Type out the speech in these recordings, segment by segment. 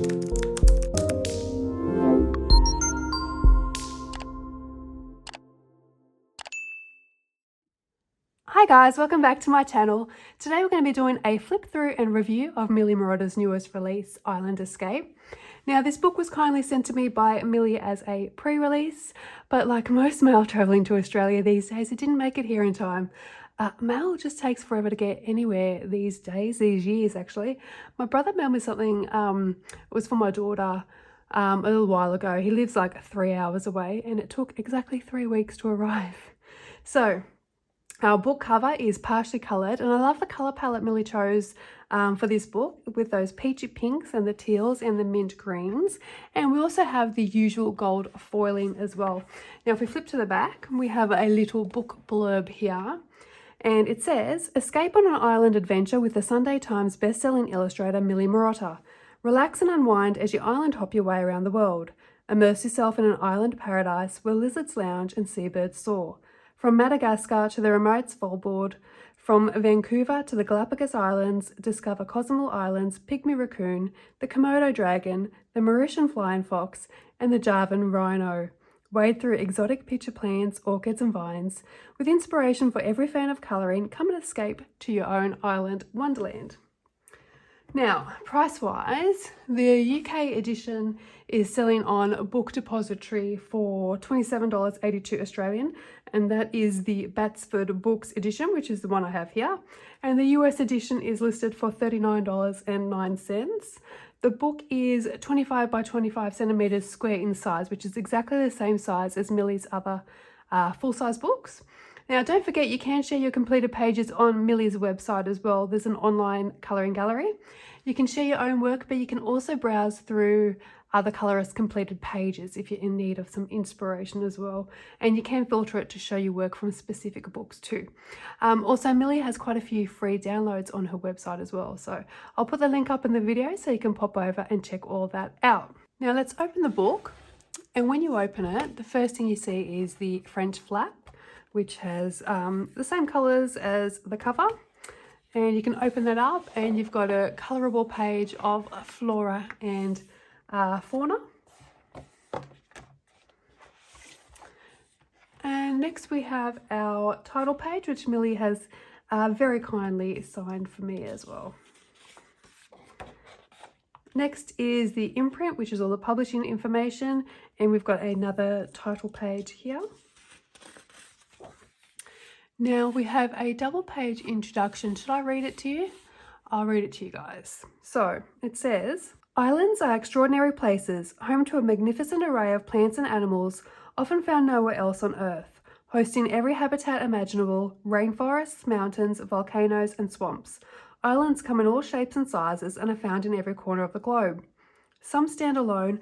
Hi guys, welcome back to my channel. Today we're going to be doing a flip through and review of Millie Marotta's newest release, Island Escape. Now this book was kindly sent to me by Millie as a pre-release, but like most mail travelling to Australia these days, it didn't make it here in time. Mail just takes forever to get anywhere these days, these years actually. My brother mailed me something, it was for my daughter a little while ago. He lives like 3 hours away and it took exactly 3 weeks to arrive. So our book cover is partially coloured, and I love the colour palette Millie chose for this book with those peachy pinks and the teals and the mint greens. And we also have the usual gold foiling as well. Now if we flip to the back, we have a little book blurb here. And it says, escape on an island adventure with the Sunday Times best-selling illustrator Millie Marotta. Relax and unwind as you island hop your way around the world. Immerse yourself in an island paradise where lizards lounge and seabirds soar. From Madagascar to the remote Svalbard, from Vancouver to the Galapagos Islands, discover Cozumel Island's pygmy raccoon, the Komodo dragon, the Mauritian flying fox, and the Javan rhino. Wade through exotic pitcher plants, orchids and vines. With inspiration for every fan of colouring, come and escape to your own island wonderland. Now, price-wise, the UK edition is selling on Book Depository for $27.82 Australian, and that is the Batsford Books edition, which is the one I have here. And the US edition is listed for $39.09. The book is 25 by 25 centimetres square in size, which is exactly the same size as Millie's other full-size books. Now, don't forget you can share your completed pages on Millie's website as well. There's an online colouring gallery. You can share your own work, but you can also browse through other colourists' completed pages if you're in need of some inspiration as well. And you can filter it to show you work from specific books too. Also, Millie has quite a few free downloads on her website as well. So I'll put the link up in the video so you can pop over and check all that out. Now let's open the book. And when you open it, the first thing you see is the French flap, which has the same colours as the cover. And you can open that up and you've got a colourable page of flora and fauna. And next we have our title page, which Millie has very kindly signed for me as well. Next is the imprint, which is all the publishing information, and we've got another title page here. Now we have a double page introduction. Should I read it to you? I'll read it to you guys. So it says, islands are extraordinary places, home to a magnificent array of plants and animals, often found nowhere else on Earth, hosting every habitat imaginable, rainforests, mountains, volcanoes and swamps. Islands come in all shapes and sizes and are found in every corner of the globe. Some stand alone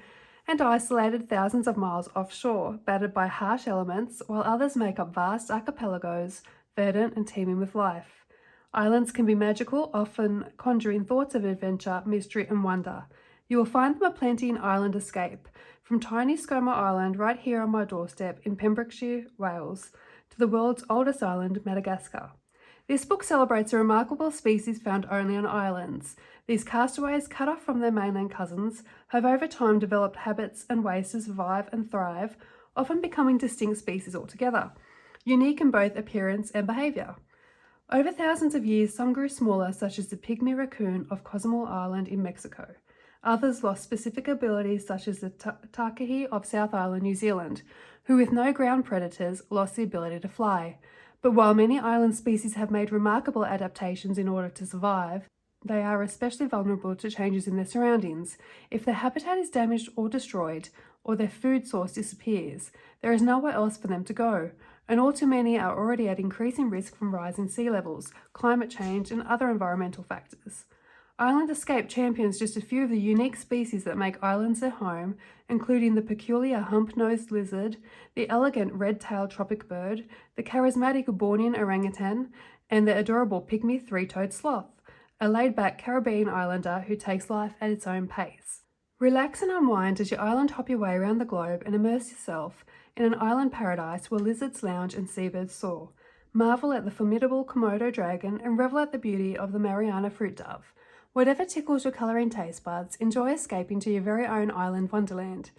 and isolated thousands of miles offshore, battered by harsh elements, while others make up vast archipelagos, verdant and teeming with life. Islands can be magical, often conjuring thoughts of adventure, mystery and wonder. You will find them aplenty in Island Escape, from tiny Skomer Island right here on my doorstep in Pembrokeshire, Wales, to the world's oldest island, Madagascar. This book celebrates a remarkable species found only on islands. These castaways, cut off from their mainland cousins, have over time developed habits and ways to survive and thrive, often becoming distinct species altogether, unique in both appearance and behaviour. Over thousands of years, some grew smaller, such as the pygmy raccoon of Cozumel Island in Mexico. Others lost specific abilities, such as the takahe of South Island, New Zealand, who with no ground predators lost the ability to fly. But while many island species have made remarkable adaptations in order to survive, they are especially vulnerable to changes in their surroundings. If their habitat is damaged or destroyed, or their food source disappears, there is nowhere else for them to go, and all too many are already at increasing risk from rising sea levels, climate change, and other environmental factors. Island Escape champions just a few of the unique species that make islands their home, including the peculiar hump-nosed lizard, the elegant red-tailed tropic bird, the charismatic Bornean orangutan, and the adorable pygmy three-toed sloth, a laid-back Caribbean islander who takes life at its own pace. Relax and unwind as you island hop your way around the globe and immerse yourself in an island paradise where lizards lounge and seabirds soar. Marvel at the formidable Komodo dragon and revel at the beauty of the Mariana fruit dove. Whatever tickles your colouring taste buds, enjoy escaping to your very own island wonderland,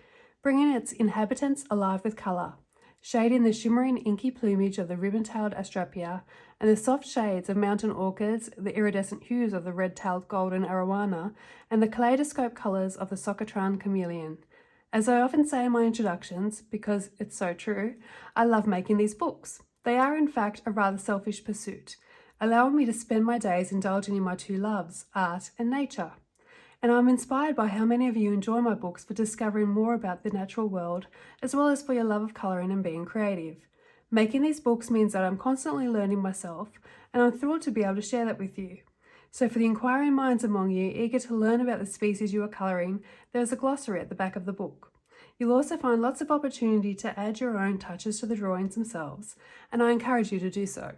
bringing its inhabitants alive with colour, shading the shimmering inky plumage of the ribbon-tailed astrapia and the soft shades of mountain orchids, the iridescent hues of the red-tailed golden arowana, and the kaleidoscope colours of the Socatran chameleon. As I often say in my introductions, because it's so true, I love making these books. They are in fact a rather selfish pursuit, allowing me to spend my days indulging in my two loves, art and nature. And I'm inspired by how many of you enjoy my books for discovering more about the natural world, as well as for your love of colouring and being creative. Making these books means that I'm constantly learning myself, and I'm thrilled to be able to share that with you. So for the inquiring minds among you eager to learn about the species you are colouring, there's a glossary at the back of the book. You'll also find lots of opportunity to add your own touches to the drawings themselves, and I encourage you to do so,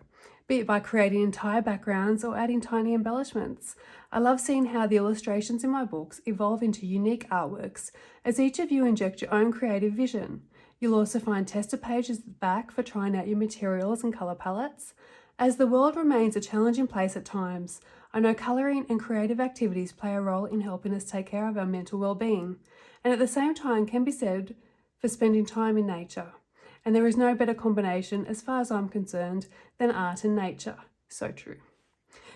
be it by creating entire backgrounds or adding tiny embellishments. I love seeing how the illustrations in my books evolve into unique artworks as each of you inject your own creative vision. You'll also find tester pages at the back for trying out your materials and colour palettes. As the world remains a challenging place at times, I know colouring and creative activities play a role in helping us take care of our mental well-being, and at the same time can be said for spending time in nature. And there is no better combination, as far as I'm concerned, than art and nature. So true.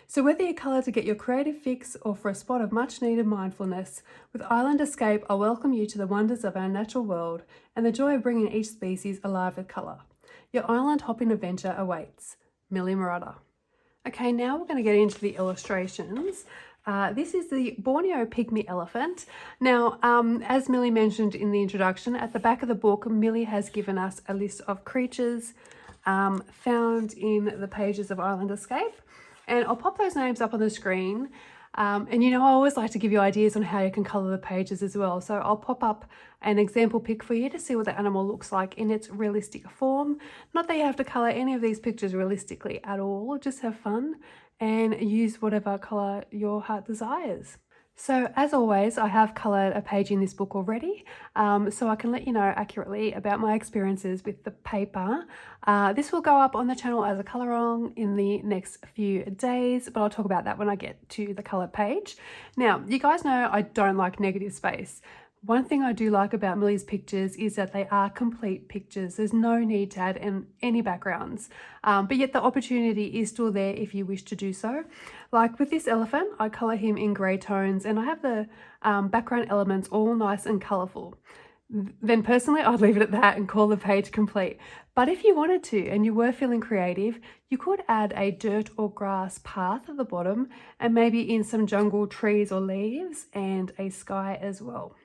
So whether you colour to get your creative fix or for a spot of much needed mindfulness, with Island Escape I welcome you to the wonders of our natural world and the joy of bringing each species alive with colour. Your island hopping adventure awaits. Millie Marotta. Okay, now we're going to get into the illustrations. This is the Borneo pygmy elephant. Now, as Millie mentioned in the introduction, at the back of the book, Millie has given us a list of creatures found in the pages of Island Escape. And I'll pop those names up on the screen. And you know, I always like to give you ideas on how you can colour the pages as well. So I'll pop up an example pic for you to see what the animal looks like in its realistic form. Not that you have to colour any of these pictures realistically at all, just have fun and use whatever colour your heart desires. So as always, I have coloured a page in this book already, so I can let you know accurately about my experiences with the paper. This will go up on the channel as a colour-along in the next few days, but I'll talk about that when I get to the coloured page. Now, you guys know I don't like negative space. One thing I do like about Millie's pictures is that they are complete pictures. There's no need to add in any backgrounds, but yet the opportunity is still there if you wish to do so. Like with this elephant, I colour him in grey tones and I have the background elements all nice and colourful. Then personally, I'd leave it at that and call the page complete. But if you wanted to and you were feeling creative, you could add a dirt or grass path at the bottom and maybe in some jungle trees or leaves and a sky as well.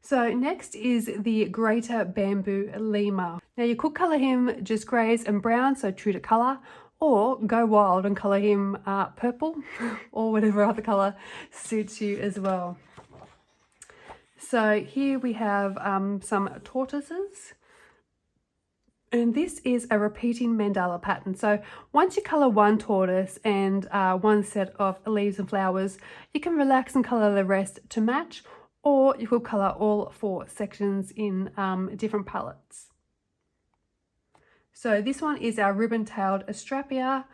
So next is the greater bamboo lemur. Now you could colour him just greys and brown, so true to colour, or go wild and colour him purple or whatever other colour suits you as well. So here we have some tortoises. And this is a repeating mandala pattern. So once you colour one tortoise and one set of leaves and flowers, you can relax and colour the rest to match, or you could colour all 4 sections in different palettes. So this one is our ribbon-tailed astrapia.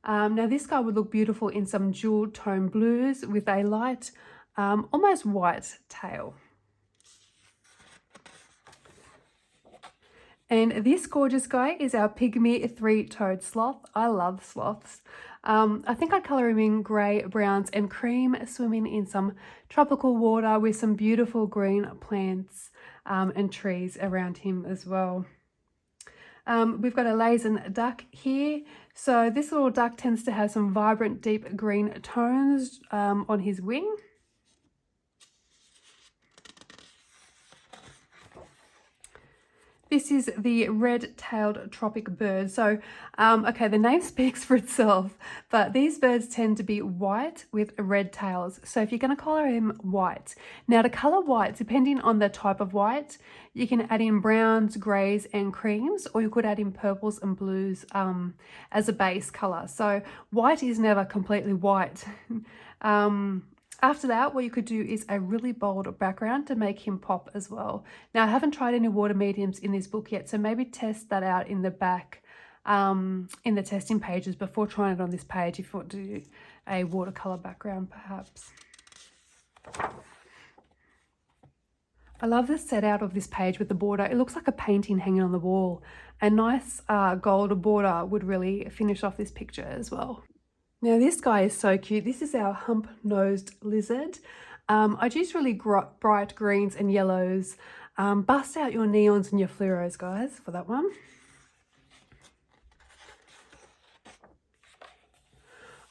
Now this guy would look beautiful in some jewel tone blues with a light, almost white tail. And this gorgeous guy is our pygmy 3-toed sloth. I love sloths. I think I'd colour him in grey, browns and cream, swimming in some tropical water with some beautiful green plants and trees around him as well. We've got a Laysan duck here. So this little duck tends to have some vibrant deep green tones on his wing. This is the red-tailed tropic bird. So, okay, the name speaks for itself, but these birds tend to be white with red tails. So if you're going to colour him white. Now to colour white, depending on the type of white, you can add in browns, greys and creams, or you could add in purples and blues as a base colour. So white is never completely white. After that, what you could do is a really bold background to make him pop as well. Now, I haven't tried any water mediums in this book yet, so maybe test that out in the back in the testing pages before trying it on this page if you want to a watercolor background perhaps. I love the set out of this page with the border. It looks like a painting hanging on the wall. A nice gold border would really finish off this picture as well. Now this guy is so cute. This is our hump-nosed lizard. I'd use really bright greens and yellows. Bust out your neons and your fluoros, guys, for that one.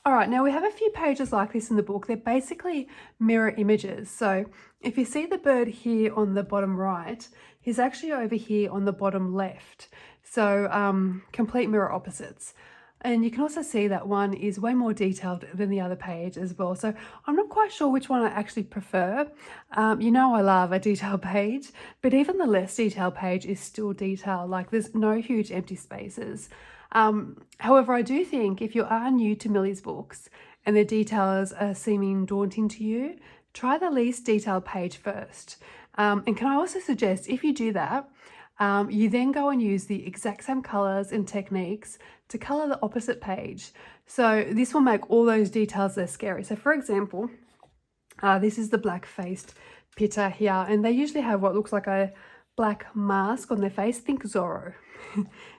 All right, now we have a few pages like this in the book. They're basically mirror images. So if you see the bird here on the bottom right, he's actually over here on the bottom left. So complete mirror opposites. And you can also see that one is way more detailed than the other page as well. So I'm not quite sure which one I actually prefer. You know I love a detailed page, but even the less detailed page is still detailed. Like there's no huge empty spaces. However, I do think if you are new to Millie's books and the details are seeming daunting to you, try the least detailed page first. And can I also suggest if you do that, you then go and use the exact same colors and techniques to color the opposite page. So this will make all those details less scary. So for example, this is the black-faced pitta here, and they usually have what looks like a black mask on their face. Think Zorro.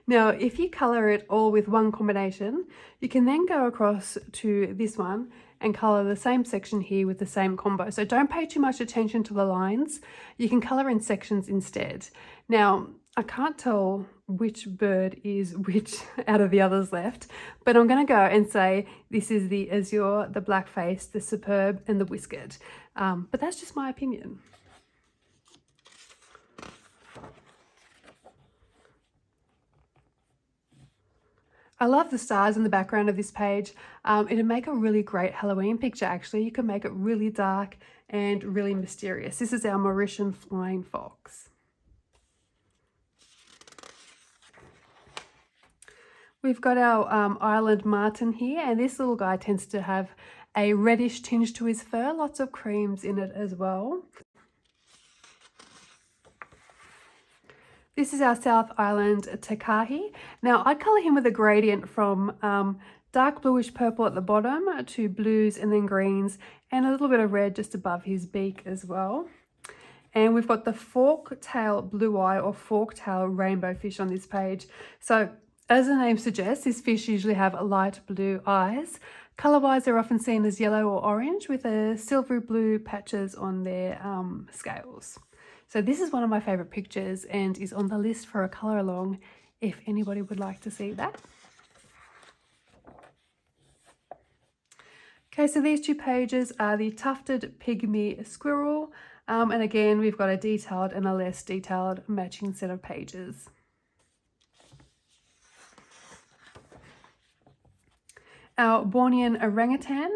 Now, if you color it all with one combination, you can then go across to this one and color the same section here with the same combo. So don't pay too much attention to the lines. You can color in sections instead. Now, I can't tell which bird is which out of the others left, but I'm going to go and say this is the azure, the black face, the superb, and the whiskered. But that's just my opinion. I love the stars in the background of this page. It'd make a really great Halloween picture actually. You can make it really dark and really mysterious. This is our Mauritian flying fox. We've got our island martin here, and this little guy tends to have a reddish tinge to his fur, lots of creams in it as well. This is our South Island Takahi. Now I'd colour him with a gradient from dark bluish purple at the bottom to blues and then greens and a little bit of red just above his beak as well. And we've got the fork-tail blue eye or fork-tail rainbow fish on this page. So as the name suggests, these fish usually have light blue eyes. Colour-wise, they're often seen as yellow or orange with a silvery blue patches on their scales. So this is one of my favourite pictures and is on the list for a colour along if anybody would like to see that. Okay, so these two pages are the tufted pygmy squirrel. And again, we've got a detailed and a less detailed matching set of pages. Our Bornean orangutan,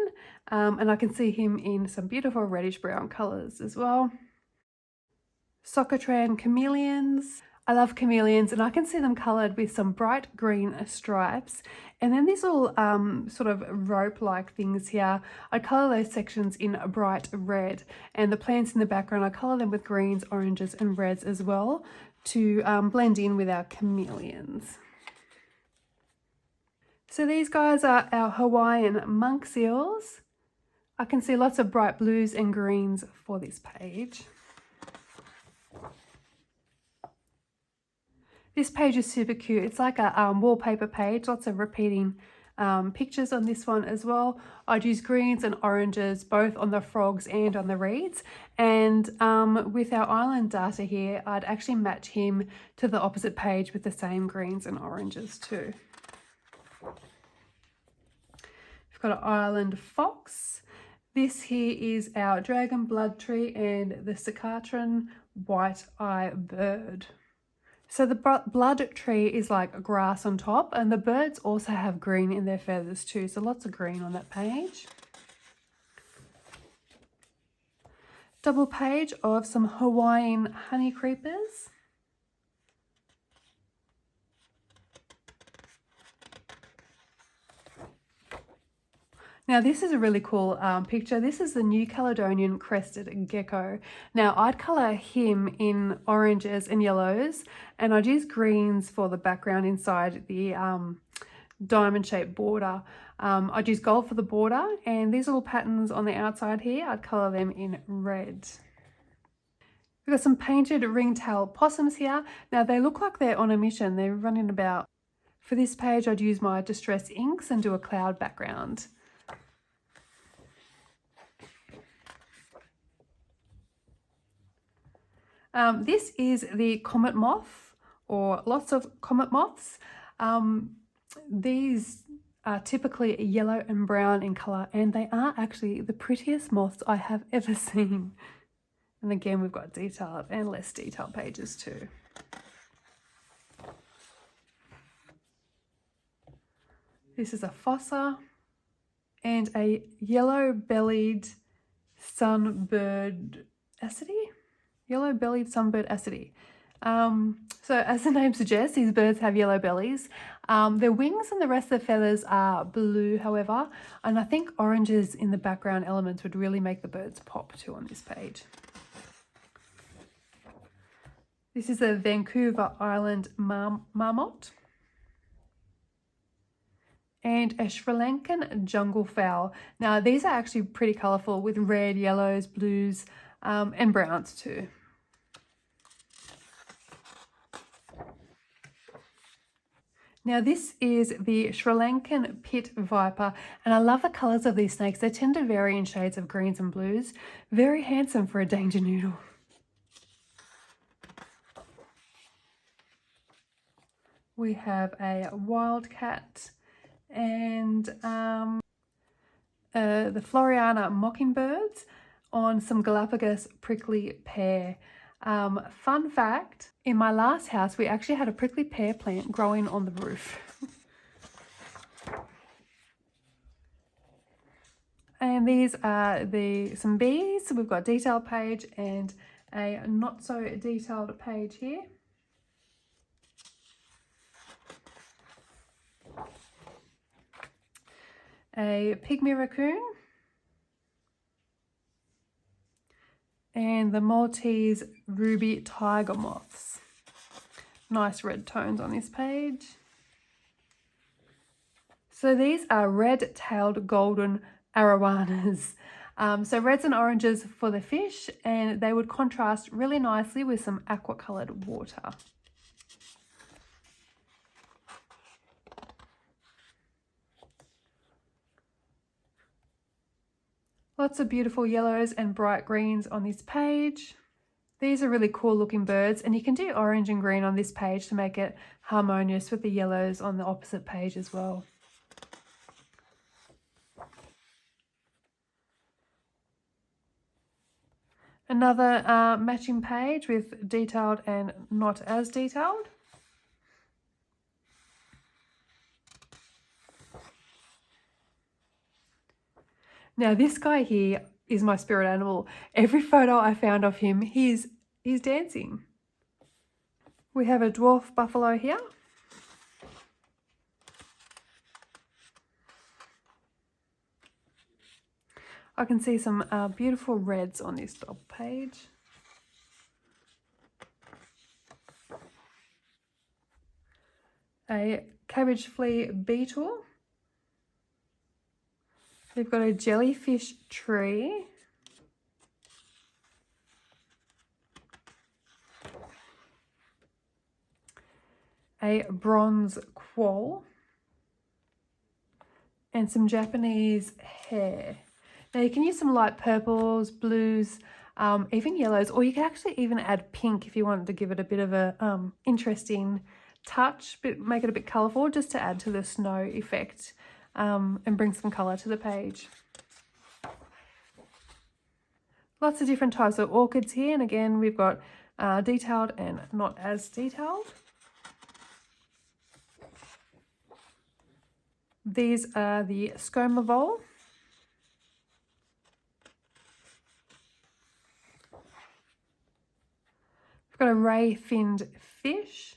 and I can see him in some beautiful reddish brown colours as well. Socatran chameleons. I love chameleons and I can see them coloured with some bright green stripes. And then these little sort of rope-like things here, I colour those sections in a bright red. And the plants in the background, I colour them with greens, oranges and reds as well to blend in with our chameleons. So these guys are our Hawaiian monk seals. I can see lots of bright blues and greens for this page. This page is super cute. It's like a wallpaper page, lots of repeating pictures on this one as well. I'd use greens and oranges both on the frogs and on the reeds. And with our island data here, I'd actually match him to the opposite page with the same greens and oranges too. We've got an island fox. This here is our dragon blood tree and the Sacatran white-eye bird. So the blood tree is like grass on top, and the birds also have green in their feathers too. So lots of green on that page. Double page of some Hawaiian honey creepers. Now this is a really cool picture. This is the New Caledonian crested gecko. Now I'd colour him in oranges and yellows, and I'd use greens for the background inside the diamond shaped border. I'd use gold for the border, and these little patterns on the outside here, I'd colour them in red. We've got some painted ringtail possums here. Now they look like they're on a mission. They're running about. For this page, I'd use my distress inks and do a cloud background. This is the comet moth, or lots of comet moths. These are typically yellow and brown in colour, and they are actually the prettiest moths I have ever seen. And again, we've got detailed and less detailed pages too. This is a fossa and a yellow-bellied sunbird acidy. Yellow-bellied sunbird acidy. So as the name suggests, these birds have yellow bellies. Their wings and the rest of the feathers are blue, however, and I think oranges in the background elements would really make the birds pop too on this page. This is a Vancouver Island marmot and a Sri Lankan jungle fowl. Now these are actually pretty colourful with red, yellows, blues, and browns too. Now this is the Sri Lankan pit viper, and I love the colours of these snakes. They tend to vary in shades of greens and blues. Very handsome for a danger noodle. We have a wildcat and the Floriana mockingbirds on some Galapagos prickly pear. Fun fact, in my last house, we actually had a prickly pear plant growing on the roof. And these are some bees. So we've got a detailed page and a not so detailed page here. A pygmy raccoon. And the Maltese ruby tiger moths. Nice red tones on this page. So these are red-tailed golden arowanas. So reds and oranges for the fish, and they would contrast really nicely with some aqua-coloured water. Lots of beautiful yellows and bright greens on this page. These are really cool looking birds, and you can do orange and green on this page to make it harmonious with the yellows on the opposite page as well. Another matching page with detailed and not as detailed. Now this guy here is my spirit animal. Every photo I found of him, he's dancing. We have a dwarf buffalo here. I can see some beautiful reds on this top page. A cabbage flea beetle. We've got a jellyfish tree. A bronze quoll. And some Japanese hair. Now you can use some light purples, blues, even yellows, or you can actually even add pink if you wanted to give it a bit of a interesting touch, but make it a bit colourful just to add to the snow effect. And bring some colour to the page. Lots of different types of orchids here, and again we've got detailed and not as detailed. These are the scomavole. We've got a ray-finned fish.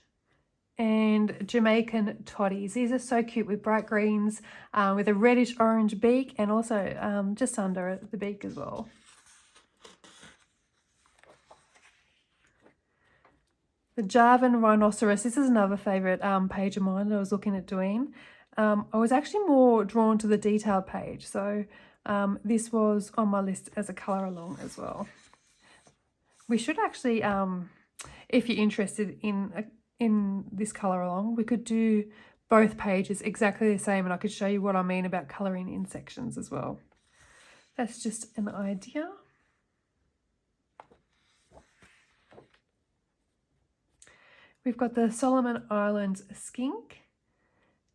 And Jamaican toddies. These are so cute with bright greens, with a reddish orange beak, and also just under the beak as well. The Javan rhinoceros. This is another favourite page of mine that I was looking at doing. I was actually more drawn to the detailed page, so this was on my list as a colour along as well. We should actually, if you're interested in this colour along, we could do both pages exactly the same, and I could show you what I mean about colouring in sections as well. That's just an idea. We've got the Solomon Islands skink,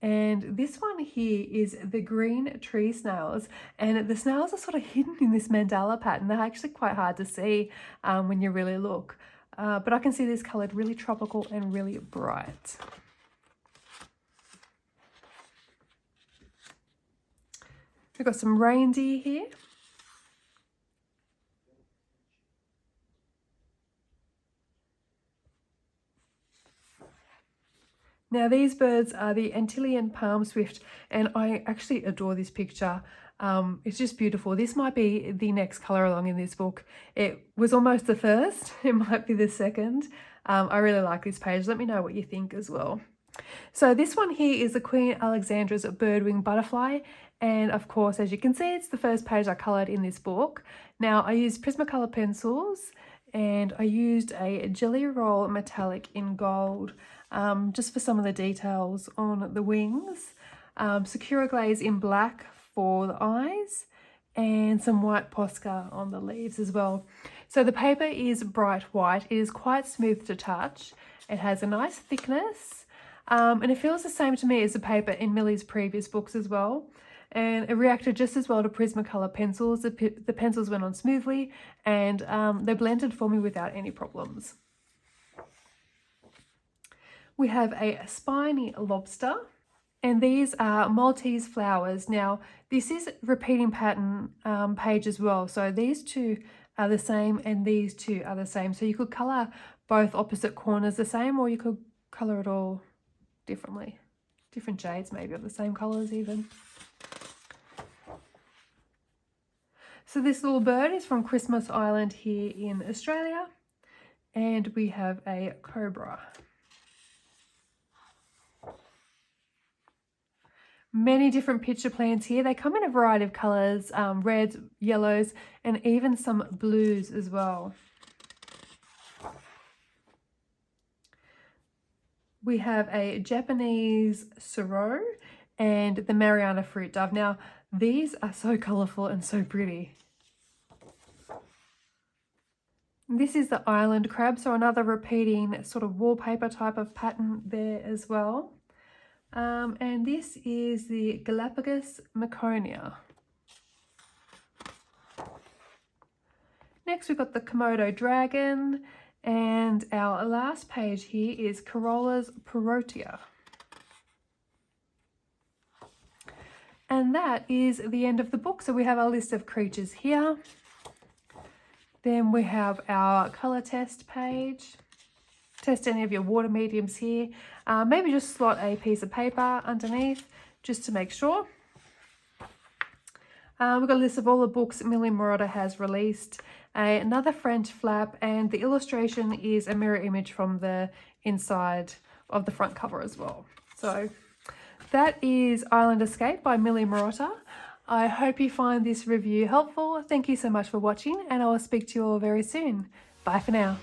and this one here is the green tree snails, and the snails are sort of hidden in this mandala pattern. They're actually quite hard to see when you really look, but I can see this coloured really tropical and really bright. We've got some reindeer here. Now these birds are the Antillean palm swift, and I actually adore this picture. It's just beautiful. This might be the next colour along in this book. It was almost the first, it might be the second. I really like this page. Let me know what you think as well. So this one here is the Queen Alexandra's birdwing butterfly, and of course, as you can see, it's the first page I coloured in this book. Now I used Prismacolor pencils, and I used a Jelly Roll metallic in gold just for some of the details on the wings, Sakura glaze in black for the eyes, and some white Posca on the leaves as well. So the paper is bright white. It is quite smooth to touch. It has a nice thickness, and it feels the same to me as the paper in Millie's previous books as well. And it reacted just as well to Prismacolor pencils. The pencils went on smoothly, and they blended for me without any problems. We have a spiny lobster, and these are Maltese flowers. Now, this is repeating pattern page as well. So these two are the same and these two are the same. So you could colour both opposite corners the same, or you could colour it all differently. Different shades maybe of the same colours even. So this little bird is from Christmas Island here in Australia, and we have a cobra. Many different picture plants here. They come in a variety of colours, reds, yellows, and even some blues as well. We have a Japanese sorrow and the Mariana fruit dove. Now, these are so colourful and so pretty. This is the island crab, so another repeating sort of wallpaper type of pattern there as well. And this is the Galapagos Maconia. Next we've got the Komodo dragon, and our last page here is Corolla's Perotia. And that is the end of the book. So we have our list of creatures here. Then we have our colour test page. Test any of your water mediums here. Maybe just slot a piece of paper underneath just to make sure. We've got a list of all the books Millie Marotta has released. Another French flap, and the illustration is a mirror image from the inside of the front cover as well. So that is Island Escape by Millie Marotta. I hope you find this review helpful. Thank you so much for watching, and I will speak to you all very soon. Bye for now.